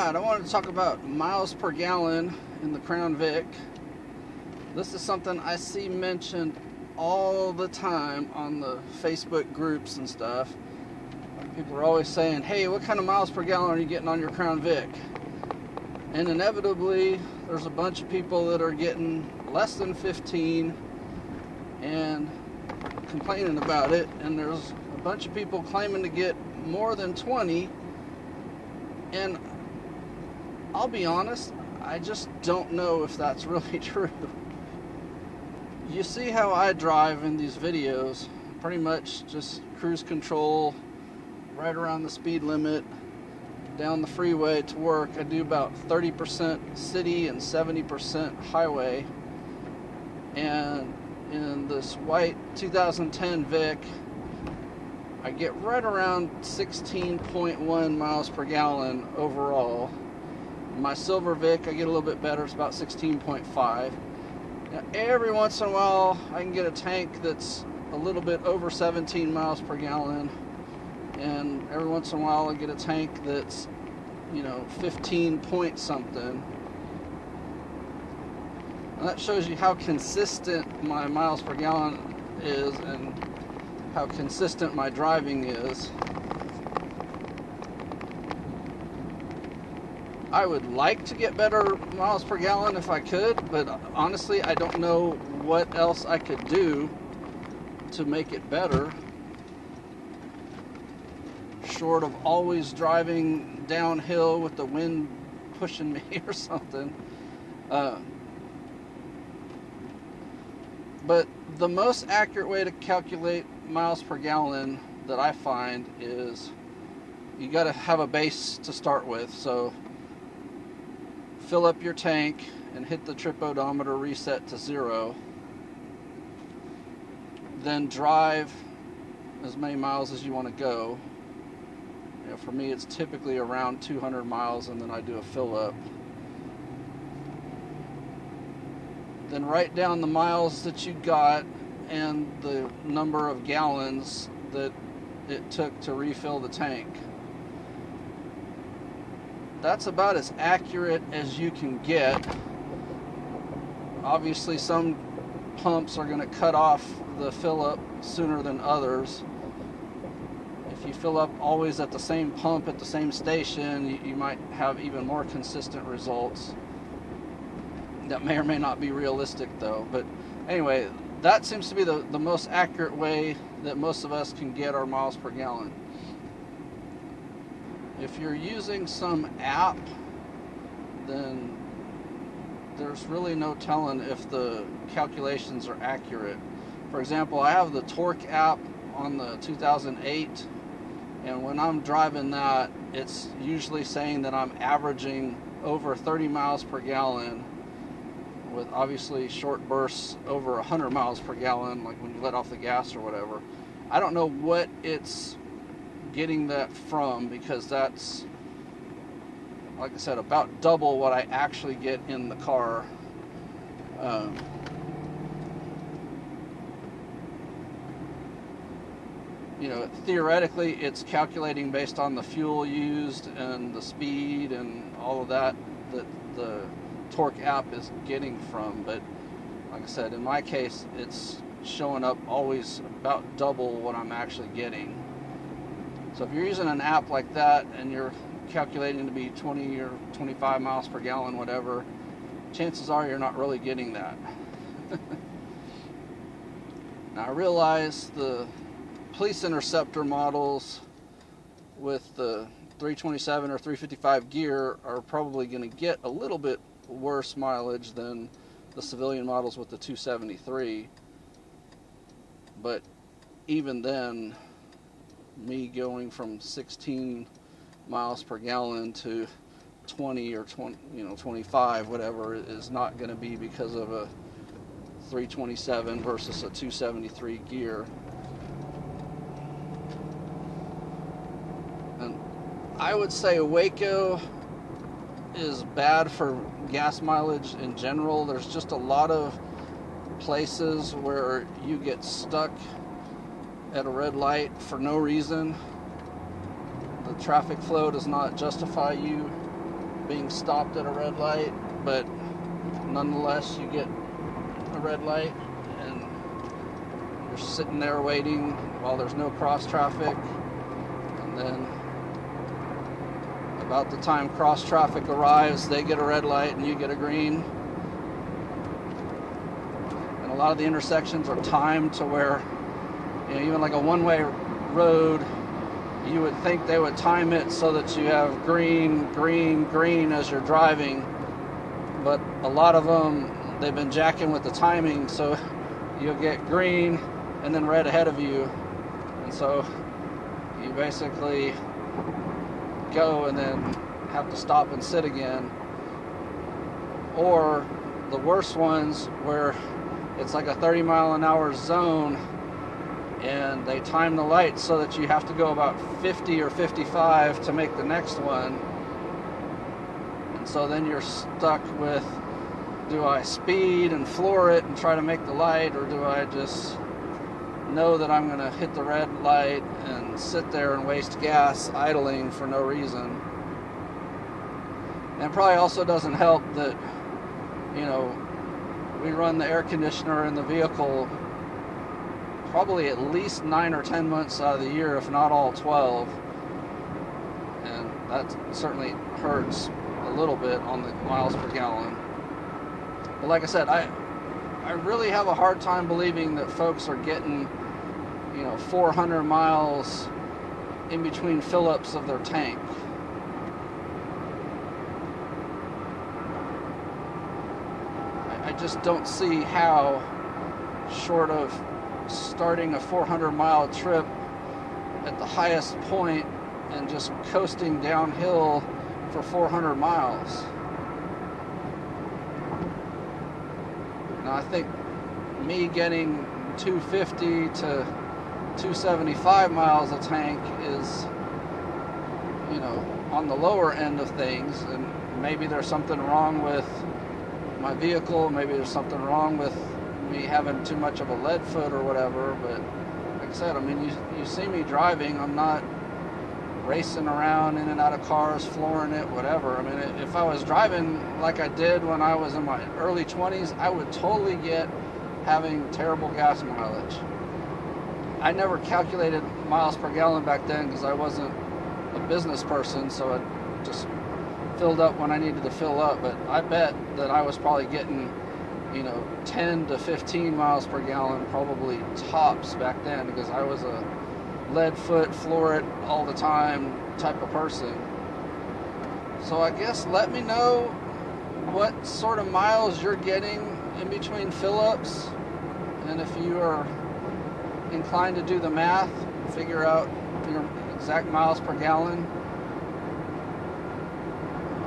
Alright, I wanted to talk about miles per gallon in the Crown Vic. This is something I see mentioned all the time on the Facebook groups and stuff. People are always saying, hey, what kind of miles per gallon are you getting on your Crown Vic? And inevitably, there's a bunch of people that are getting less than 15 and complaining about it, and there's a bunch of people claiming to get more than 20, and I'll be honest, I just don't know if that's really true. You see how I drive in these videos, pretty much just cruise control, right around the speed limit, down the freeway to work. I do about 30% city and 70% highway. And in this white 2010 Vic, I get right around 16.1 miles per gallon overall. My silver Vic, I get a little bit better. It's about 16.5. Now, every once in a while, I can get a tank that's a little bit over 17 miles per gallon. And every once in a while, I get a tank that's, 15 point something. And that shows you how consistent my miles per gallon is and how consistent my driving is. I would like to get better miles per gallon if I could, but honestly, I don't know what else I could do to make it better, short of always driving downhill with the wind pushing me or something. But the most accurate way to calculate miles per gallon that I find is you got to have a base to start with. So fill up your tank and hit the trip odometer reset to 0. Then drive as many miles as you want to go. For me, it's typically around 200 miles, and then I do a fill up. Then write down the miles that you got and the number of gallons that it took to refill the tank. That's about as accurate as you can get. Obviously, some pumps are going to cut off the fill up sooner than others. If you fill up always at the same pump at the same station, you might have even more consistent results. That may or may not be realistic though. But anyway, that seems to be the most accurate way that most of us can get our miles per gallon. If you're using some app, then there's really no telling if the calculations are accurate. For example, I have the torque app on the 2008, and when I'm driving that, it's usually saying that I'm averaging over 30 miles per gallon, with obviously short bursts over 100 miles per gallon, like when you let off the gas or whatever. I don't know what it's getting that from, because that's, like I said, about double what I actually get in the car. Theoretically, it's calculating based on the fuel used and the speed and all of that the torque app is getting from. But like I said, in my case, it's showing up always about double what I'm actually getting. So if you're using an app like that and you're calculating to be 20 or 25 miles per gallon, whatever, chances are you're not really getting that. Now, I realize the police interceptor models with the 327 or 355 gear are probably going to get a little bit worse mileage than the civilian models with the 273. But even then, me going from 16 miles per gallon to 20 or 25, whatever, is not going to be because of a 327 versus a 273 gear. And I would say Waco is bad for gas mileage in general. There's just a lot of places where you get stuck at a red light for no reason. The traffic flow does not justify you being stopped at a red light, but nonetheless you get a red light and you're sitting there waiting while there's no cross traffic, and then about the time cross traffic arrives, they get a red light and you get a green. And a lot of the intersections are timed to where, you know, even like a one-way road, you would think they would time it so that you have green, green, green as you're driving, but a lot of them, they've been jacking with the timing, so you'll get green and then red ahead of you, and so you basically go and then have to stop and sit again. Or the worst ones where it's like a 30-mile-an-hour zone and they time the lights so that you have to go about 50 or 55 to make the next one, and so then you're stuck with, do I speed and floor it and try to make the light, or do I just know that I'm going to hit the red light and sit there and waste gas idling for no reason? And it probably also doesn't help that, you know, we run the air conditioner in the vehicle probably at least 9 or 10 months out of the year, if not all 12, and that certainly hurts a little bit on the miles per gallon. But like I said, I really have a hard time believing that folks are getting, you know, 400 miles in between fill-ups of their tank. I just don't see how, short of starting a 400-mile trip at the highest point and just coasting downhill for 400 miles. Now, I think me getting 250 to 275 miles a tank is, you know, on the lower end of things, and maybe there's something wrong with my vehicle, maybe there's something wrong with me having too much of a lead foot or whatever, but like I said, I mean, you see me driving, I'm not racing around in and out of cars, flooring it, whatever. I mean, if I was driving like I did when I was in my early 20s, I would totally get having terrible gas mileage. I never calculated miles per gallon back then because I wasn't a business person, so I just filled up when I needed to fill up, but I bet that I was probably getting, you know, 10 to 15 miles per gallon probably tops back then, because I was a lead foot, floor it all the time type of person. So I guess let me know what sort of miles you're getting in between fill-ups, and if you are inclined to do the math, figure out your exact miles per gallon.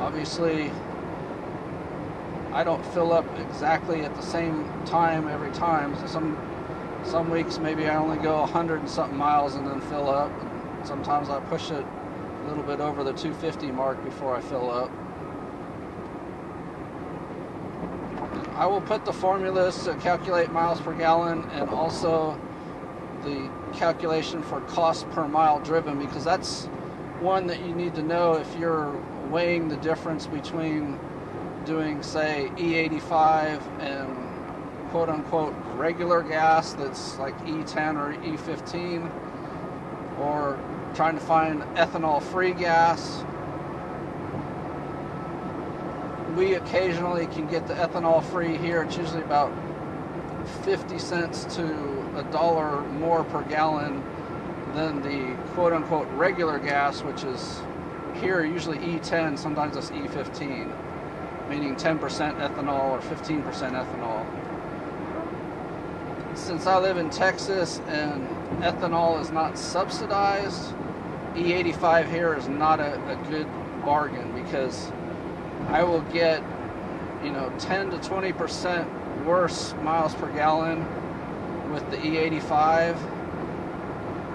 Obviously, I don't fill up exactly at the same time every time. So some weeks maybe I only go 100 and something miles and then fill up. And sometimes I push it a little bit over the 250 mark before I fill up. I will put the formulas to calculate miles per gallon and also the calculation for cost per mile driven, because that's one that you need to know if you're weighing the difference between doing, say, E85 and quote-unquote regular gas that's like E10 or E15, or trying to find ethanol-free gas. We occasionally can get the ethanol-free here. It's usually about 50 cents to $1 more per gallon than the quote-unquote regular gas, which is here usually E10, sometimes it's E15, meaning 10% ethanol or 15% ethanol. Since I live in Texas and ethanol is not subsidized, E85 here is not a good bargain, because I will get, you know, 10 to 20% worse miles per gallon with the E85,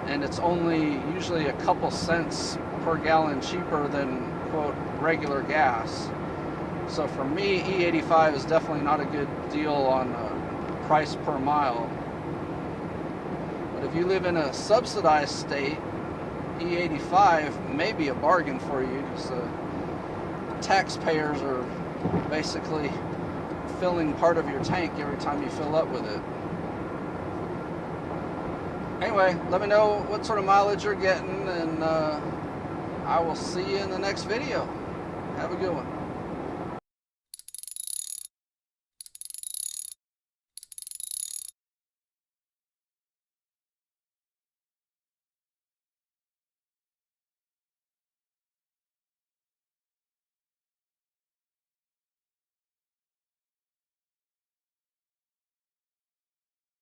and it's only usually a couple cents per gallon cheaper than quote regular gas. So for me, E85 is definitely not a good deal on price per mile. But if you live in a subsidized state, E85 may be a bargain for you, because taxpayers are basically filling part of your tank every time you fill up with it. Anyway, let me know what sort of mileage you're getting, and I will see you in the next video. Have a good one.